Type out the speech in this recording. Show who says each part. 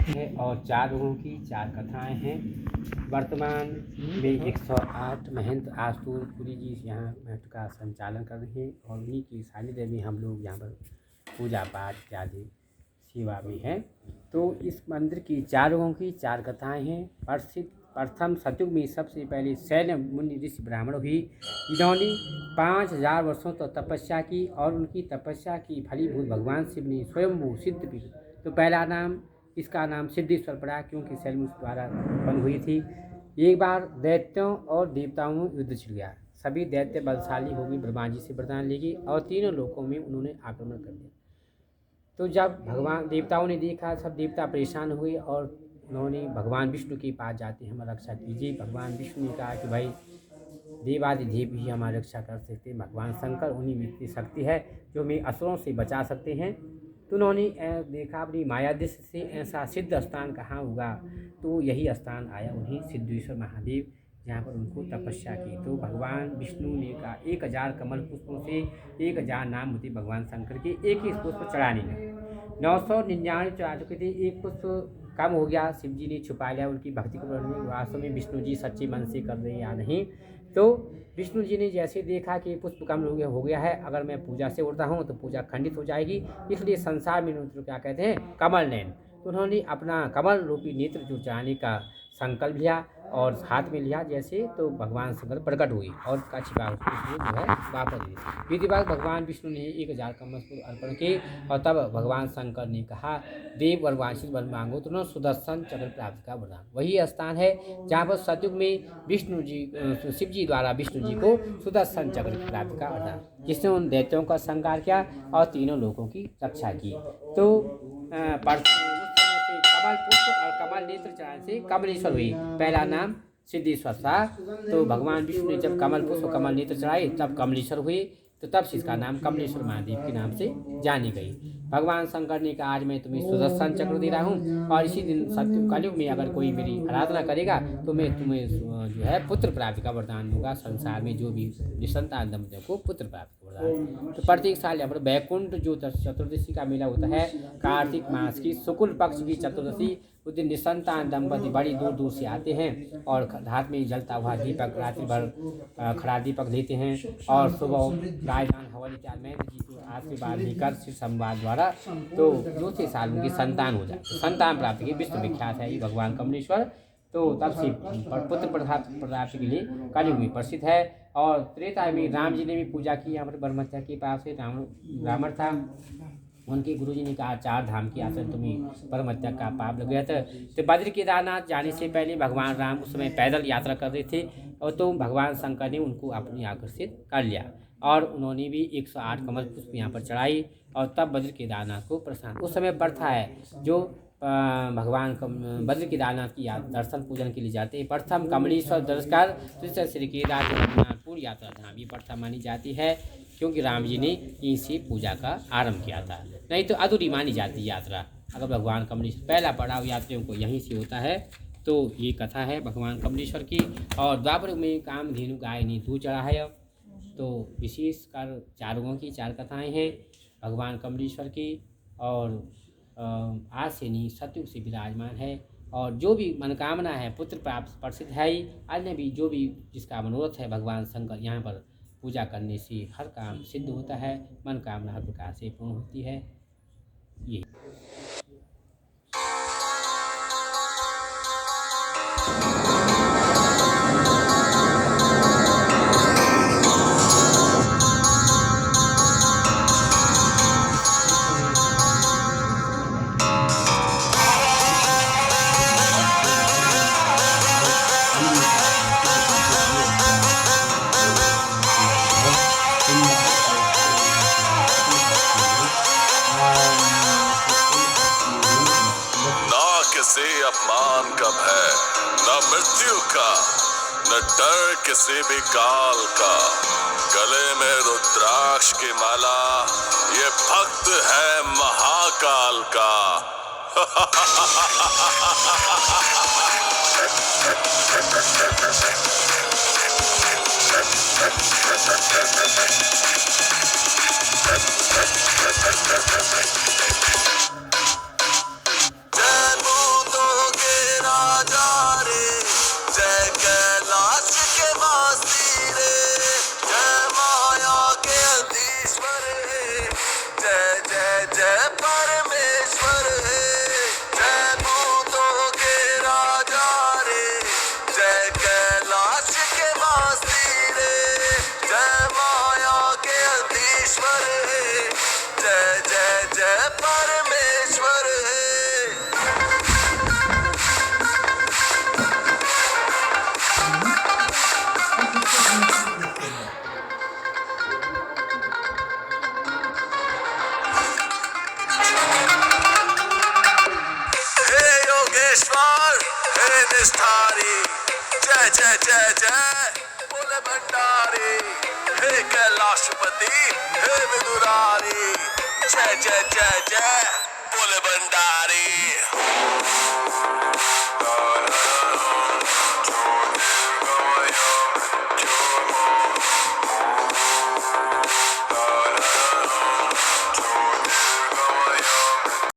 Speaker 1: है और 4 लोगों की 4 कथाएं हैं। वर्तमान में 108 महंत आस्तुरपुरी जी यहाँ महत्व का संचालन कर रहे हैं और उन्हीं की सानिध्य में हम लोग यहाँ पर पूजा पाठ इत्यादि सेवा में हैं। तो इस मंदिर की 4 लोगों की 4 कथाएं हैं। प्रथम सतयुग में सबसे पहले शैल मुनि ऋषि ब्राह्मण हुई, जिन्होंने 5000 वर्षों तक तपस्या की और उनकी तपस्या की फलीभूत भगवान शिव ने स्वयं सिद्ध की। तो पहला नाम, इसका नाम सिद्धेश्वर पड़ा क्योंकि शैल मुनि द्वारा उत्पन्न हुई थी। एक बार दैत्यों और देवताओं में युद्ध छिड़ गया। सभी दैत्य बलशाली हो गए, ब्रह्मा जी से वरदान लेगी और तीनों लोकों में उन्होंने आक्रमण कर दिया। तो जब भगवान देवताओं ने देखा, सब देवता परेशान हुए और उन्होंने भगवान विष्णु के पास जाते हमारा रक्षा कीजिए। भगवान विष्णु ने कहा कि भाई देवादिदेव भी हमारी रक्षा कर सकते हैं, भगवान शंकर उन्हीं में इतनी शक्ति है जो हमें असुरों से बचा सकते हैं। तो उन्होंने देखा अपनी माया दृष्टि से ऐसा सिद्ध स्थान कहाँ होगा, तो यही स्थान आया उन्हीं सिद्धेश्वर महादेव, जहाँ पर उनको तपस्या की। तो भगवान विष्णु ने कहा 1000 कमल पुष्पों से 1000 नाम होते भगवान शंकर के, एक ही पुष्प चढ़ाने लगे। 999 चढ़ा चुके थे, एक पुष्प कम हो गया, शिव जी ने छुपा लिया उनकी भक्ति को बढ़ने। वास्तव में विष्णु जी सच्चे मन से कर रहे हैं या नहीं। तो विष्णु जी ने जैसे देखा कि पुष्प कम हो गया है, अगर मैं पूजा से उड़ता हूँ तो पूजा खंडित हो जाएगी, इसलिए संसार में नेत्र क्या कहते हैं, कमल नयन। तो उन्होंने अपना कमल रूपी नेत्र जो चढ़ाने का संकल्प लिया और हाथ में लिया जैसे, तो भगवान शंकर प्रकट हुई और का छिपा उसको जो है वापस दी। विधिवत भगवान विष्णु ने 1000 कमल पुष्प अर्पण किए और तब भगवान शंकर ने कहा देव वरवांशित वर मांगो तो सुदर्शन चक्र प्राप्त का वरदान। वही स्थान है जहाँ पर सतयुग में विष्णु जी शिव जी द्वारा विष्णु जी को सुदर्शन चक्र की प्राप्ति का वरदान, जिसने उन दैत्यों का संहार किया और तीनों लोगों की रक्षा की। तो कमल पुष्प और कमल नेत्र चढ़ाने से कमलेश्वर हुई। पहला नाम सिद्धेश्वर था। तो भगवान विष्णु ने जब कमल पुष्प कमल नेत्र चढ़ाए तब कमलेश्वर हुए, तो तब से इसका नाम कमलेश्वर महादेव के नाम से जानी गई। भगवान शंकर ने कहा आज मैं तुम्हें सुदर्शन चक्र दे रहा हूँ और इसी दिन सत्य कलयुग में अगर कोई मेरी आराधना करेगा तो मैं तुम्हें जो है पुत्र प्राप्ति का वरदान दूंगा। संसार में जो भी निसंतान दंपतियों को पुत्र प्राप्ति का वरदान। तो प्रत्येक साल यहाँ पर वैकुंठ जो चतुर्दशी का मेला होता है, कार्तिक मास की शुक्ल पक्ष की चतुर्दशी, उस दिन निसंतान दंपति बड़ी दूर दूर से आते हैं और हाथ में जलता हुआ दीपक रात्रि भर खड़ा दीपक लेते हैं और सुबह गायदान हवन इत्यादि में जी को आशीर्वाद लेकर शिव संवाद द्वारा तो दूसरे साल उनकी संतान हो जाए। संतान प्राप्ति के विश्व विख्यात है ये भगवान कमलेश्वर। तो तब से पुत्र प्राप्ति के लिए कलयुग में प्रसिद्ध है। और त्रेता में राम जी ने भी पूजा की यहाँ पर ब्रह्मत्या के पास से ब्राह्मण था, उनके गुरुजी ने कहा 4 धाम की आसन तुम्हें परम हत्या का पाप लग गया था। तो बद्र केदारनाथ जाने से पहले भगवान राम उस समय पैदल यात्रा कर रहे थे और तो भगवान शंकर ने उनको अपनी आकर्षित कर लिया और उन्होंने भी 108 कमल पुष्प यहाँ पर चढ़ाई और तब बद्र केदारनाथ को प्रस्थान। उस समय प्रथा है जो भगवान बद्र केदारनाथ की दर्शन पूजन के लिए जाते हैं। प्रथम कमलेश्वर दर्शकार, दूसरा श्री केदारनाथ पूरी यात्रा धाम, ये प्रथा मानी जाती है क्योंकि राम जी ने यहीं से पूजा का आरंभ किया था, नहीं तो अधूरी मानी जाती यात्रा अगर भगवान कमलेश्वर पहला पड़ाव यात्रियों को यहीं से होता है। तो ये कथा है भगवान कमलेश्वर की। और द्वापर में कामधेनु गाय ने दूध चढ़ा है। तो विशेषकर 4 लोगों की 4 कथाएं हैं भगवान कमलेश्वर की और आज से नहीं सतयुग से विराजमान है। और जो भी मनोकामना है पुत्र प्राप्त प्रसिद्ध है ही, अन्य भी जो भी जिसका मनोरथ है भगवान शंकर यहाँ पर पूजा करने से हर काम सिद्ध होता है, मनोकामना हर प्रकार से पूर्ण होती है। ये
Speaker 2: अपमान का भय, न मृत्यु का, न डर किसी भी काल का। गले में रुद्राक्ष की माला, ये भक्त है महाकाल का। जय ईश्वर जय जय जय परमेश्वर हे योगेश्वर हे निष्ठारी जय जय जय जय बोले भंडारी हे कैलाशपति हे विदुरारी जय जय जय जय बोले भंडारी